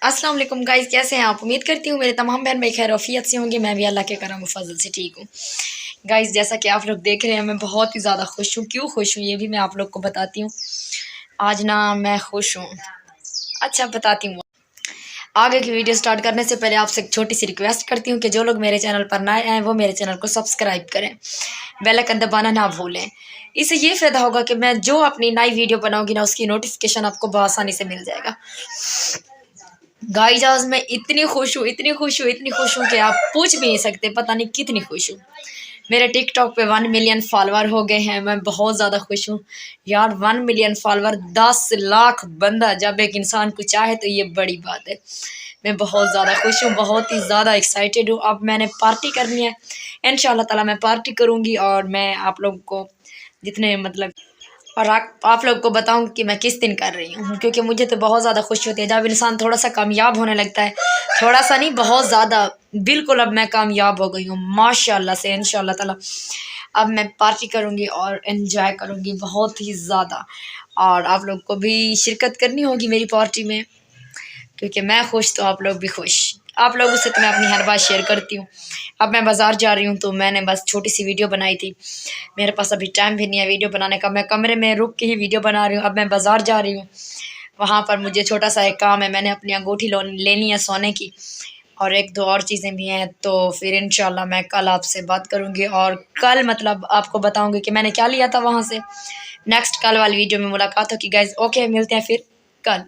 अस्सलाम वालेकुम गाइस, कैसे हैं आप? उम्मीद करती हूँ मेरे तमाम बहन भाई खैर वफ़ियत से होंगे। मैं भी अल्लाह के करम फजल से ठीक हूँ। गाइस, जैसा कि आप लोग देख रहे हैं, मैं बहुत ही ज़्यादा खुश हूँ। क्यों खुश हूँ ये भी मैं आप लोग को बताती हूँ। आज ना मैं खुश हूँ। अच्छा, बताती हूँ। आगे की वीडियो स्टार्ट करने से पहले आपसे एक छोटी सी रिक्वेस्ट करती हूँ कि जो लोग मेरे चैनल पर नए आए वो मेरे चैनल को सब्सक्राइब करें, बेल आइकन दबाना ना भूलें। इससे ये फ़ायदा होगा कि मैं जो अपनी नई वीडियो बनाऊंगी ना, उसकी नोटिफिकेशन आपको बआसानी से मिल जाएगा। गाइस, आज मैं इतनी खुश हूँ, इतनी खुश हूँ, इतनी खुश हूँ कि आप पूछ भी नहीं सकते। पता नहीं कितनी खुश हूँ। मेरे टिकटॉक पे 1 मिलियन फॉलोअर हो गए हैं। मैं बहुत ज़्यादा खुश हूँ यार। 1 मिलियन फॉलोअर, 10 लाख बंदा जब एक इंसान को चाहे तो ये बड़ी बात है। मैं बहुत ज़्यादा खुश हूँ, बहुत ही ज़्यादा एक्साइटेड हूँ। अब मैंने पार्टी करनी है, इंशाल्लाह ताला मैं पार्टी करूँगी और मैं आप लोग को जितने मतलब और आप लोग को बताऊं कि मैं किस दिन कर रही हूँ, क्योंकि मुझे तो बहुत ज़्यादा खुशी होती है जब इंसान थोड़ा सा कामयाब होने लगता है। थोड़ा सा नहीं, बहुत ज़्यादा। बिल्कुल अब मैं कामयाब हो गई हूँ माशाल्लाह से, इंशाल्लाह ताला। अब मैं पार्टी करूँगी और एंजॉय करूँगी बहुत ही ज़्यादा। और आप लोग को भी शिरकत करनी होगी मेरी पार्टी में, क्योंकि मैं खुश तो आप लोग भी खुश। आप लोगों से तो मैं अपनी हर बात शेयर करती हूँ। अब मैं बाज़ार जा रही हूँ तो मैंने बस छोटी सी वीडियो बनाई थी। मेरे पास अभी टाइम भी नहीं है वीडियो बनाने का। मैं कमरे में रुक के ही वीडियो बना रही हूँ। अब मैं बाज़ार जा रही हूँ, वहाँ पर मुझे छोटा सा एक काम है। मैंने अपनी अंगूठी लेनी है सोने की, और एक दो और चीज़ें भी हैं। तो फिर इंशाल्लाह मैं कल आपसे बात करूँगी और कल मतलब आपको बताऊँगी कि मैंने क्या लिया था वहाँ से। नेक्स्ट कल वाली वीडियो में मुलाकात होगी गाइज़। ओके, मिलते हैं फिर कल।